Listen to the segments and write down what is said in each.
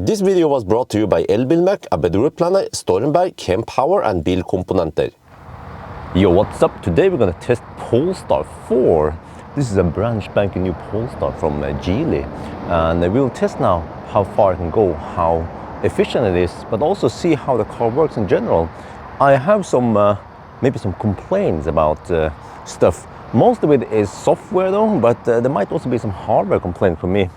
This video was brought to you by Elbilmek, ABRP, Stormberg, Kempower and Bilkomponenter. Yo, what's up? Today we're gonna test Polestar 4. This is a brand spanking new Polestar from Geely, and we will test now how far it can go, how efficient it is, but also see how the car works in general. I have some maybe some complaints about stuff. Most of it is software though, but there might also be some hardware complaints from me.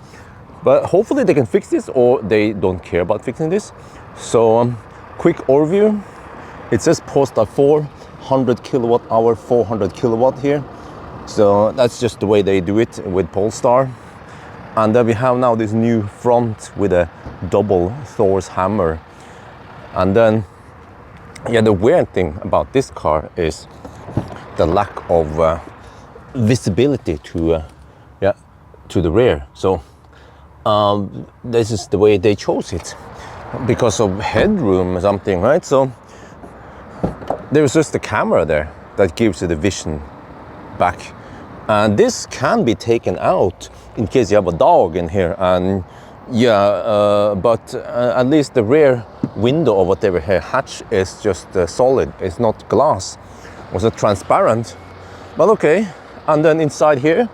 But hopefully they can fix this, or they don't care about fixing this. So quick overview. It says Polestar 4, 100 kilowatt hour, 400 kilowatt here. So that's just the way they do it with Polestar. And then we have now this new front with a double Thor's hammer. And then, yeah, the weird thing about this car is the lack of visibility to the rear. So this is the way they chose it, because of headroom or something, right? So there's just a camera there that gives you the vision back, and this can be taken out in case you have a dog in here. And but at least the rear window or whatever here hatch is just solid. It's not glass, it's not transparent, but okay. And then inside here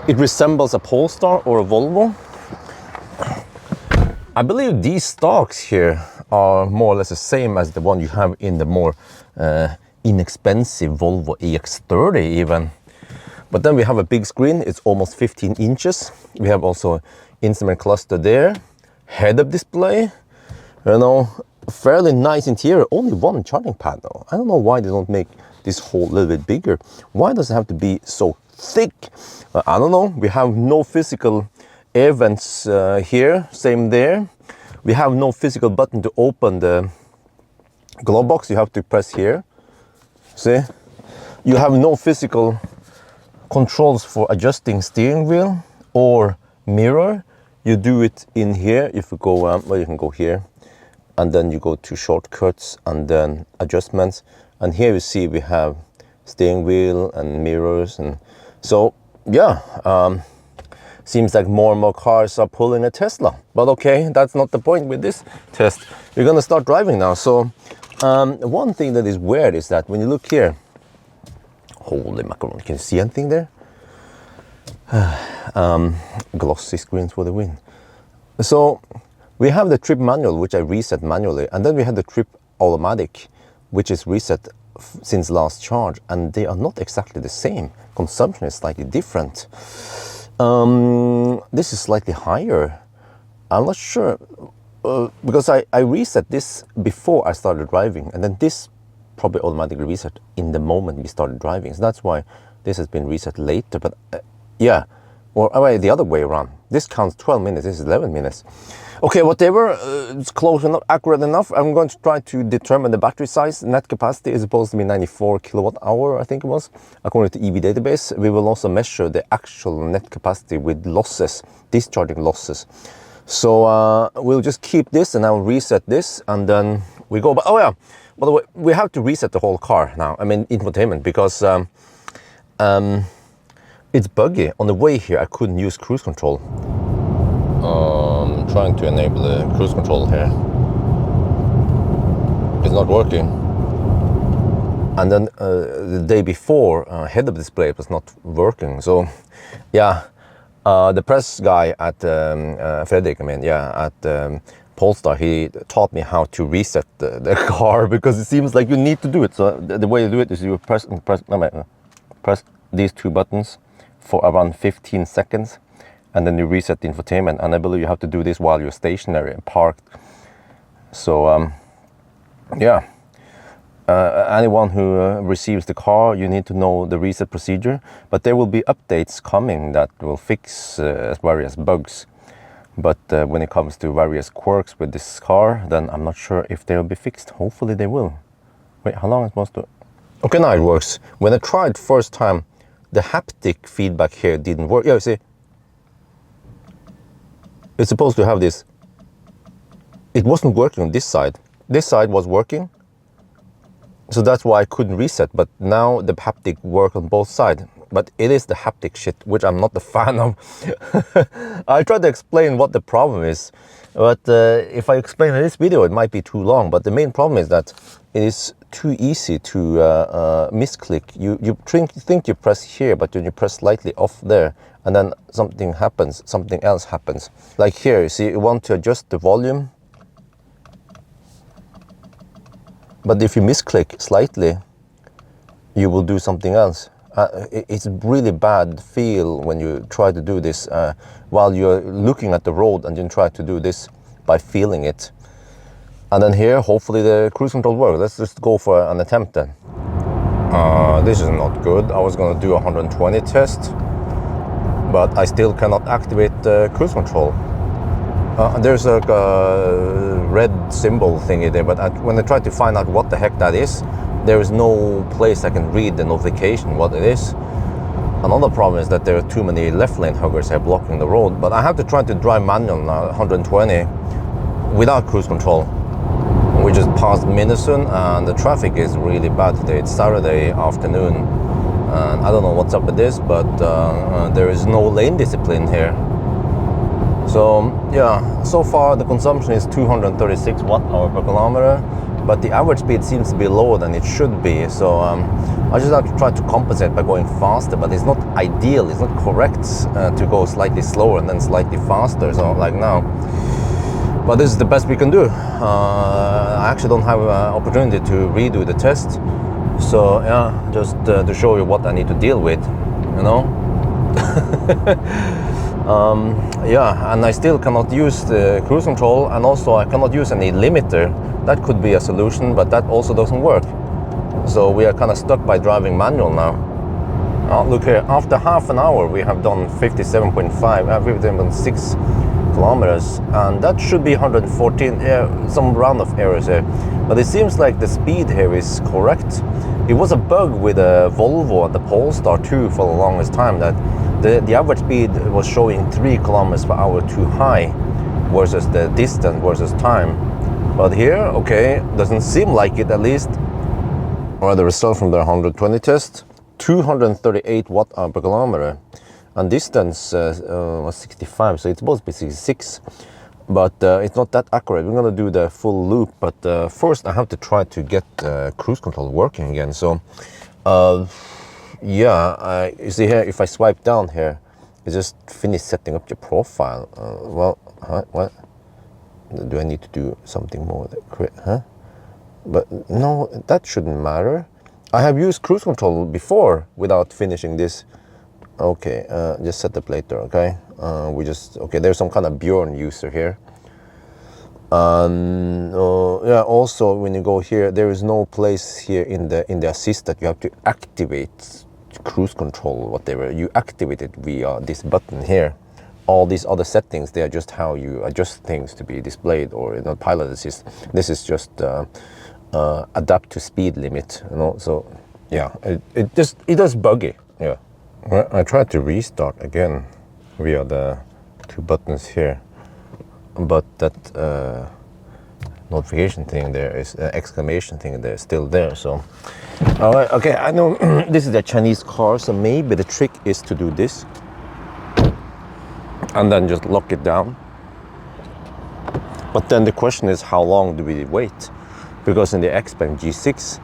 it resembles a Polestar or a Volvo. I believe these stalks here are more or less the same as the one you have in the more inexpensive Volvo EX30 even. But then we have a big screen, it's almost 15 inches. We have also instrument cluster there, head-up display, you know, fairly nice interior. Only one charging pad though. I don't know why they don't make this hole a little bit bigger. Why does it have to be so thick? I don't know. We have no physical air vents here, same there. We have no physical button to open the glove box. You have to press here. See? You have no physical controls for adjusting steering wheel or mirror. You do it in here. If you go, well, you can go here, and then you go to shortcuts and then adjustments. And here you see we have steering wheel and mirrors, and so yeah, seems like more and more cars are pulling a Tesla. But okay, that's not the point with this test. We're gonna start driving now. So one thing that is weird is that when you look here, holy macaroni, can you see anything there? Glossy screens for the win. So we have the trip manual, which I reset manually, and then we have the trip automatic, which is reset since last charge, and they are not exactly the same. Consumption is slightly different. This is slightly higher. I'm not sure, because I reset this before I started driving, and then this probably automatically reset in the moment we started driving. So that's why this has been reset later. But yeah, or the other way around. This counts 12 minutes, this is 11 minutes. Okay, whatever, it's close enough, accurate enough. I'm going to try to determine the battery size. Net capacity is supposed to be 94 kilowatt hour, I think it was, according to EV database. We will also measure the actual net capacity with losses, discharging losses. So we'll just keep this, and I'll reset this, and then we go. But oh yeah, by the way, we have to reset the whole car now. I mean, infotainment, because it's buggy. On the way here, I couldn't use cruise control. Trying to enable the cruise control here. It's not working. And then the day before, head-up display was not working. So yeah, the press guy at Fredrik, at Polestar, he taught me how to reset the car, because it seems like you need to do it. So the way you do it is you press these two buttons for around 15 seconds. And then you reset the infotainment, and I believe you have to do this while you're stationary and parked. So yeah, anyone who receives the car, you need to know the reset procedure. But there will be updates coming that will fix various bugs. But when it comes to various quirks with this car, then I'm not sure if they will be fixed. Hopefully they will. Wait, how long is it supposed to? Okay, now it works. When I tried first time, the haptic feedback here didn't work. Yeah, you see, it's supposed to have this. It wasn't working on this side. This side was working, so that's why I couldn't reset. But now the haptic worked on both sides. but it is the haptic shit, which I'm not a fan of. I tried to explain what the problem is, but if I explain in this video, it might be too long. But the main problem is that it is too easy to misclick. You think you press here, but when you press slightly off there, and then something happens, something else happens. Like here, you see, you want to adjust the volume, but if you misclick slightly, you will do something else. It's really bad feel when you try to do this while you're looking at the road and then try to do this by feeling it. And then here, hopefully the cruise control works. Let's just go for an attempt then. This is not good. I was gonna do a 120 test, but I still cannot activate the cruise control. There's a red symbol thingy there, but when I try to find out what the heck that is, there is no place I can read the notification what it is. Another problem is that there are too many left lane huggers here blocking the road, but I have to try to drive manual now, 120, without cruise control. We just passed Minnesund and the traffic is really bad today. It's Saturday afternoon, and I don't know what's up with this, but there is no lane discipline here. So yeah, so far the consumption is 236 watt-hour per kilometer, but the average speed seems to be lower than it should be. So I just have to try to compensate by going faster, but it's not ideal, it's not correct to go slightly slower and then slightly faster, so like now. But this is the best we can do. I actually don't have an opportunity to redo the test. So yeah, just to show you what I need to deal with, you know. Yeah, and I still cannot use the cruise control, and also I cannot use any limiter. That could be a solution, but that also doesn't work. So we are kind of stuck by driving manual now. Look here, after half an hour we have done 57.6 kilometers, and that should be 114, some round-off errors here. But it seems like the speed here is correct. It was a bug with a Volvo and the Polestar too for the longest time, that the average speed was showing 3 kilometers per hour too high versus the distance versus time. But here, okay, doesn't seem like it at least. Alright, the result from the 120 test, 238 watt-hour per kilometer. And distance was 65, so it's supposed to be 66. But it's not that accurate. We're gonna do the full loop, but first I have to try to get cruise control working again. So yeah, you see here, if I swipe down here, you just finish setting up your profile. Well, what? Do I need to do something more? Huh? But no, that shouldn't matter. I have used cruise control before without finishing this. Okay, just set up later, okay? Okay, there's some kind of Bjørn user here. Yeah, also when you go here, there is no place here in the assist that you have to activate cruise control, whatever. You activate it via this button here. All these other settings, they are just how you adjust things to be displayed, or in a pilot assist. This is just adapt to speed limit, you know. So yeah, it does buggy. Yeah. Well, I tried to restart again via the two buttons here, but that notification thing there is exclamation thing there, still there. So all right, okay, I know this is a Chinese car, so maybe the trick is to do this and then just lock it down. But then the question is, how long do we wait? Because in the Xpeng G6,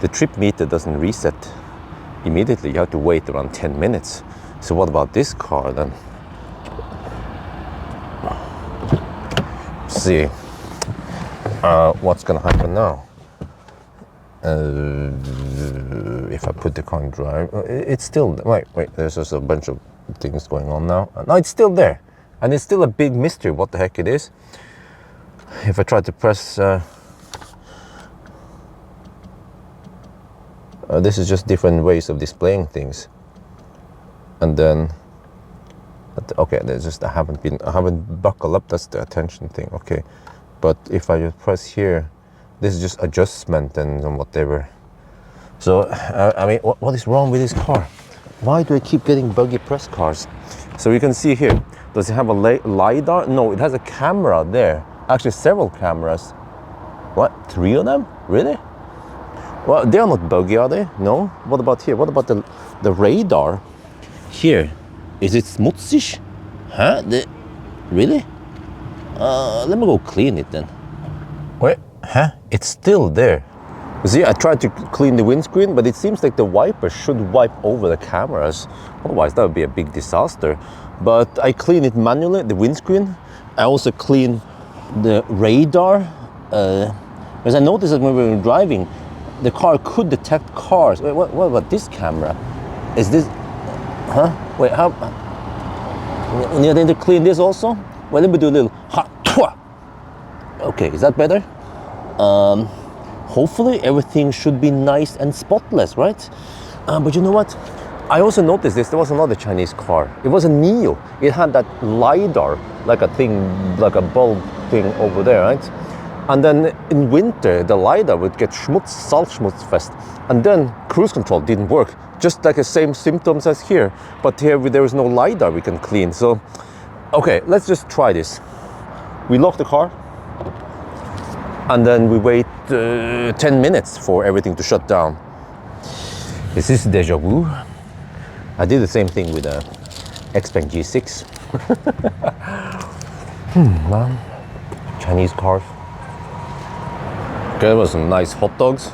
the trip meter doesn't reset immediately. You have to wait around 10 minutes. So what about this car then? See what's gonna happen now. If I put the car in drive, it's still, wait, there's just a bunch of things going on now. No, it's still there, and it's still a big mystery what the heck it is. If I try to press this is just different ways of displaying things. And then okay, there's just I haven't buckled up. That's the attention thing. Okay, but if I just press here, this is just adjustment and whatever. So I mean, what is wrong with this car? Why do I keep getting buggy press cars? So you can see here, does it have a LiDAR? No, it has a camera there. Actually, several cameras. What, 3 of them? Really? Well, they are not buggy, are they? No. What about here? What about the radar? here. Is it smutsig? Huh? Really? Let me go clean it then. Wait, huh? It's still there. You see, I tried to clean the windscreen, but it seems like the wiper should wipe over the cameras. Otherwise, that would be a big disaster. But I clean it manually, the windscreen. I also clean the radar. Because I noticed that when we were driving, the car could detect cars. Wait, what about this camera? Is this, huh? Wait, how? You need to clean this also? Well, let me do a little, okay, is that better? Hopefully everything should be nice and spotless, right? But you know what? I also noticed this, there was another Chinese car. It was a Nio. It had that LiDAR, like a thing, like a bulb thing over there, right? And then in winter, the LiDAR would get Salzschmutzfest. And then cruise control didn't work. Just like the same symptoms as here. But here there is no LiDAR we can clean. So, okay, let's just try this. We lock the car. And then we wait 10 minutes for everything to shut down. Is this deja vu? I did the same thing with the Xpeng G6. Man. Chinese cars. Okay, there was some nice hot dogs.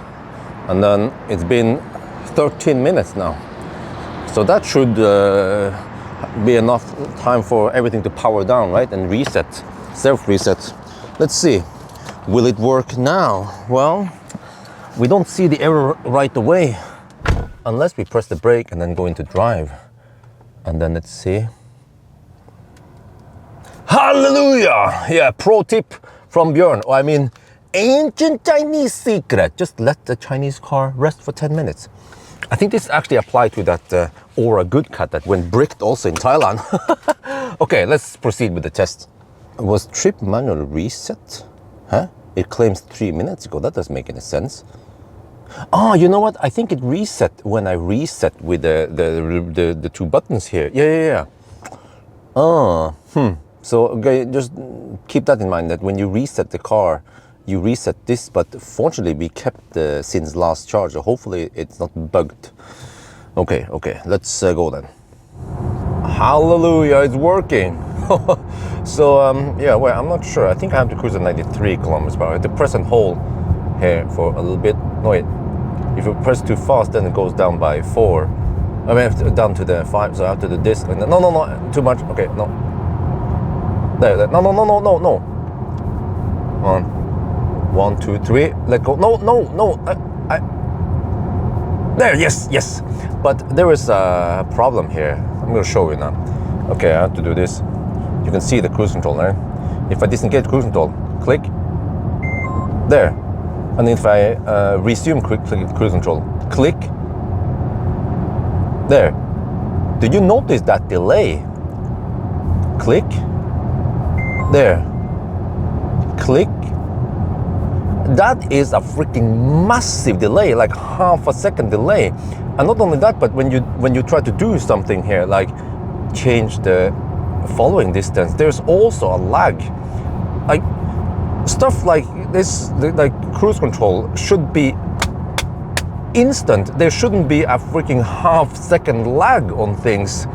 And then it's been 13 minutes now. So that should be enough time for everything to power down, right? And reset, self-reset. Let's see. Will it work now? Well, we don't see the error right away unless we press the brake and then go into drive. And then let's see. Hallelujah! Yeah, pro tip from Bjørn. I mean, ancient Chinese secret. Just let the Chinese car rest for 10 minutes. I think this actually applied to that Aura Good Cat that went bricked also in Thailand. Okay, let's proceed with the test. Was trip manual reset? Huh? It claims 3 minutes ago. That doesn't make any sense. Oh, you know what? I think it reset when I reset with the two buttons here. Yeah. Oh, So, okay, just keep that in mind that when you reset the car, you reset this, but fortunately we kept since last charge, so hopefully it's not bugged. Okay, let's go then. Hallelujah, it's working. So, yeah, well, I'm not sure. I think I have to cruise at 93 kilometers per hour. I have to press and hold here for a little bit. No, wait. If you press too fast, then it goes down by 4. I mean, down to the 5, so I have to do this. No, too much. Okay, no. There. No. 1, 2, 3. Let go. No. There, yes. But there is a problem here. I'm going to show you now. Okay, I have to do this. You can see the cruise control there. If I disengage cruise control, click. There. And if I resume cruise control, click. There. Did you notice that delay? Click. There. Click. That is a freaking massive delay, like half a second delay. And not only that, but when you try to do something here, like change the following distance, there's also a lag. Like stuff like this, like cruise control should be instant. There shouldn't be a freaking half-second lag on things.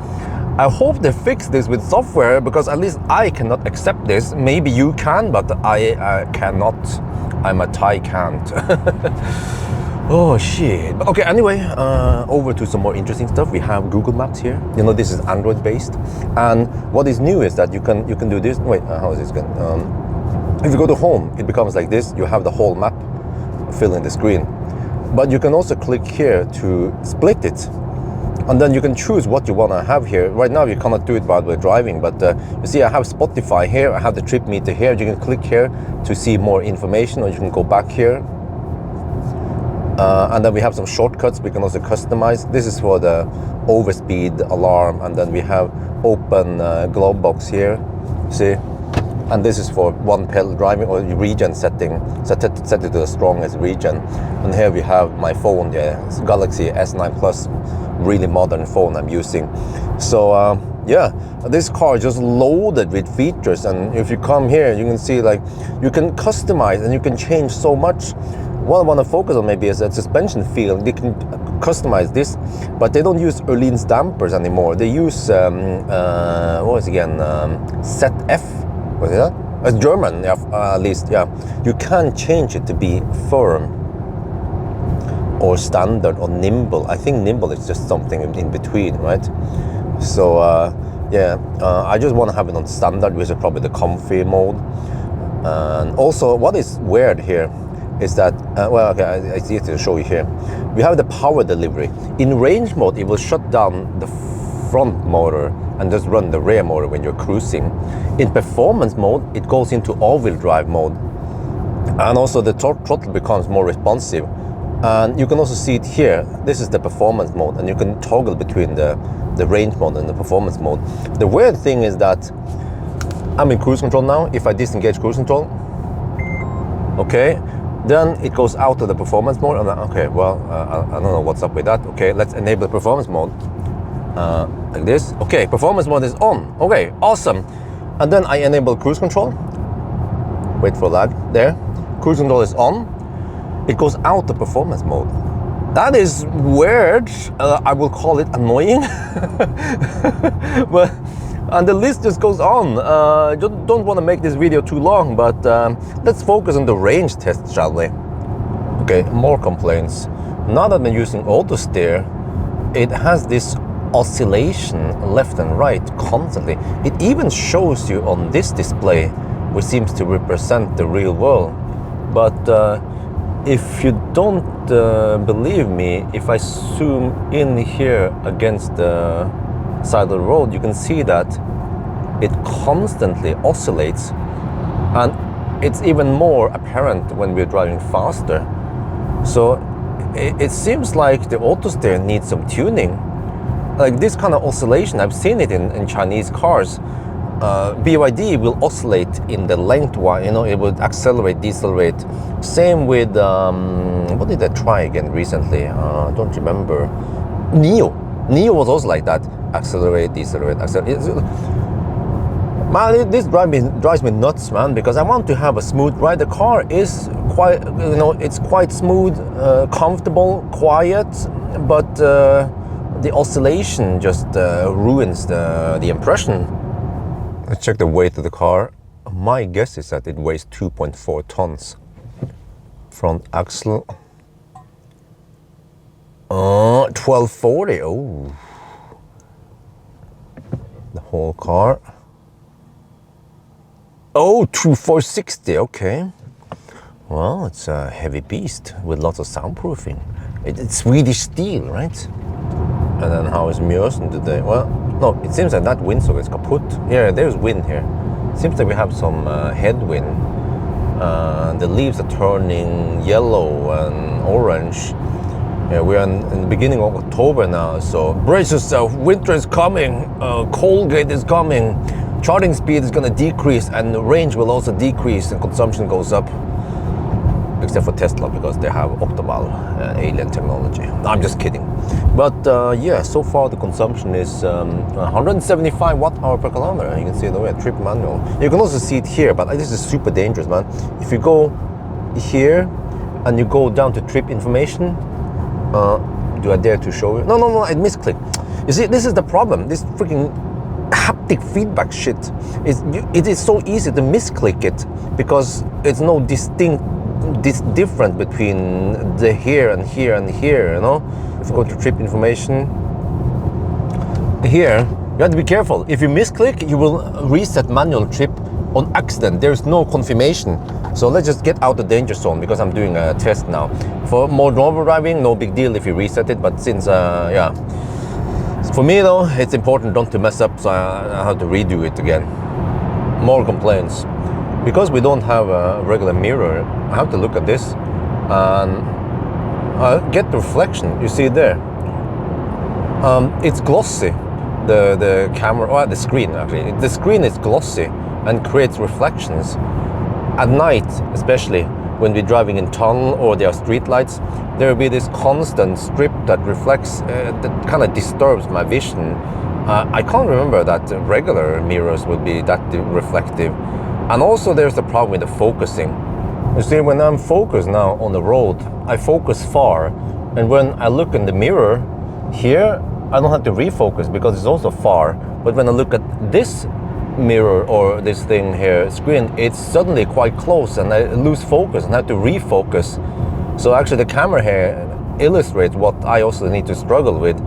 I hope they fix this with software, because at least I cannot accept this. Maybe you can, but I cannot. I'm a Thai can't. Oh shit. Okay, anyway, over to some more interesting stuff. We have Google Maps here. You know, this is Android based, and what is new is that you can do this. Wait, how is this going? If you go to home, it becomes like this. You have the whole map filling the screen, but you can also click here to split it, and then you can choose what you want to have here. Right now you cannot do it while we're driving, but you see I have Spotify here, I have the trip meter here. You can click here to see more information, or you can go back here. And then we have some shortcuts we can also customize. This is for the overspeed alarm, and then we have open glove box here, see? And this is for one pedal driving or region setting, set it to the strongest region. And here we have my phone, the Galaxy S9 Plus, really modern phone I'm using. So yeah, this car is just loaded with features, and if you come here, you can see like you can customize and you can change so much. What I want to focus on maybe is that suspension feel. You can customize this, but they don't use Erlin's dampers anymore. They use what was it again? ZF, was it that? It's German, yeah, at least, yeah. You can change it to be firm or standard or nimble. I think nimble is just something in between, right? So I just want to have it on standard, which is probably the comfy mode. And also, what is weird here is that, well, okay, I see it to show you here. We have the power delivery. In range mode, it will shut down the front motor and just run the rear motor when you're cruising. In performance mode, it goes into all-wheel drive mode. And also the throttle becomes more responsive. And you can also see it here. This is the performance mode, and you can toggle between the range mode and the performance mode. The weird thing is that I'm in cruise control now. If I disengage cruise control, okay, then it goes out of the performance mode. And okay, well, I don't know what's up with that. Okay, let's enable the performance mode. Like this. Okay, performance mode is on. Okay, awesome. And then I enable cruise control. Wait for that. There. Cruise control is on. It goes out of performance mode. That is weird. I will call it annoying. But and the list just goes on. Don't want to make this video too long, but let's focus on the range test, shall we? Okay, more complaints. Now that I'm using Autosteer, it has this oscillation left and right constantly. It even shows you on this display, which seems to represent the real world. But if you don't believe me, if I zoom in here against the side of the road, you can see that it constantly oscillates, and it's even more apparent when we're driving faster. So it seems like the Autosteer needs some tuning. Like this kind of oscillation, I've seen it in Chinese cars. BYD will oscillate in the lengthwise, you know, it would accelerate, decelerate. Same with, what did I try again recently? I don't remember. NIO was also like that. Accelerate, decelerate, accelerate. Man, this drives me nuts, man, because I want to have a smooth ride. The car is quite, you know, it's quite smooth, comfortable, quiet, but the oscillation just ruins the impression. Let's check the weight of the car. My guess is that it weighs 2.4 tons. Front axle. 1240. Oh. The whole car. Oh, 460. Okay. Well, it's a heavy beast with lots of soundproofing. It's Swedish steel, right? And then how is Mjøsen today? Well, no, it seems that that windsole is kaput. Yeah, there's wind here. Seems that we have some headwind. The leaves are turning yellow and orange. Yeah, we're in the beginning of October now, so brace yourself. Winter is coming. Cold gate is coming. Charging speed is going to decrease, and the range will also decrease, and consumption goes up. Except for Tesla, because they have optimal alien technology. I'm just kidding. But yeah, so far the consumption is 175 watt-hour per kilometer. You can see the way trip manual. You can also see it here, but this is super dangerous, man. If you go here and you go down to trip information, do I dare to show you? No, I misclicked. You see, this is the problem. This freaking haptic feedback shit. It is so easy to misclick it because it's no distinct different between the here and here and here, you know. If you go to trip information here, you have to be careful. If you misclick, you will reset manual trip on accident. There's no confirmation. So let's just get out the danger zone, because I'm doing a test now. For more normal driving, no big deal if you reset it, but since yeah, for me though, it's important not to mess up, so I have to redo it again. More complaints. Because we don't have a regular mirror, I have to look at this and get the reflection. You see it there. It's glossy. The camera, or the screen actually. The screen is glossy and creates reflections. At night, especially when we're driving in tunnel or there are street lights, there will be this constant strip that reflects, that kind of disturbs my vision. I can't remember that regular mirrors would be that reflective. And also there's the problem with the focusing. You see, when I'm focused now on the road, I focus far, And when I look in the mirror here, I don't have to refocus because it's also far. But when I look at this mirror or this thing here, screen, it's suddenly quite close and I lose focus and have to refocus. So actually the camera here illustrates what I also need to struggle with.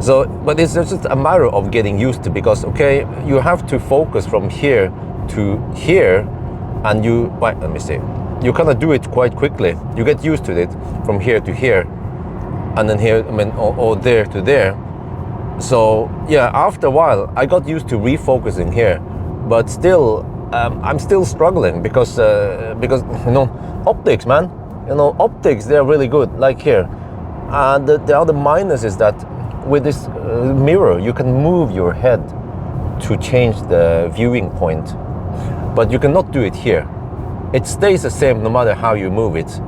So, but it's just a matter of getting used to, because okay, you have to focus from here to here, and let me see, you kind of do it quite quickly. You get used to it from here to here, and then here, or there to there. So yeah, after a while, I got used to refocusing here, but still, I'm still struggling because optics, man, optics, they're really good, like here. And the other minus is that with this mirror, you can move your head to change the viewing point, but you cannot do it here. It stays the same no matter how you move it.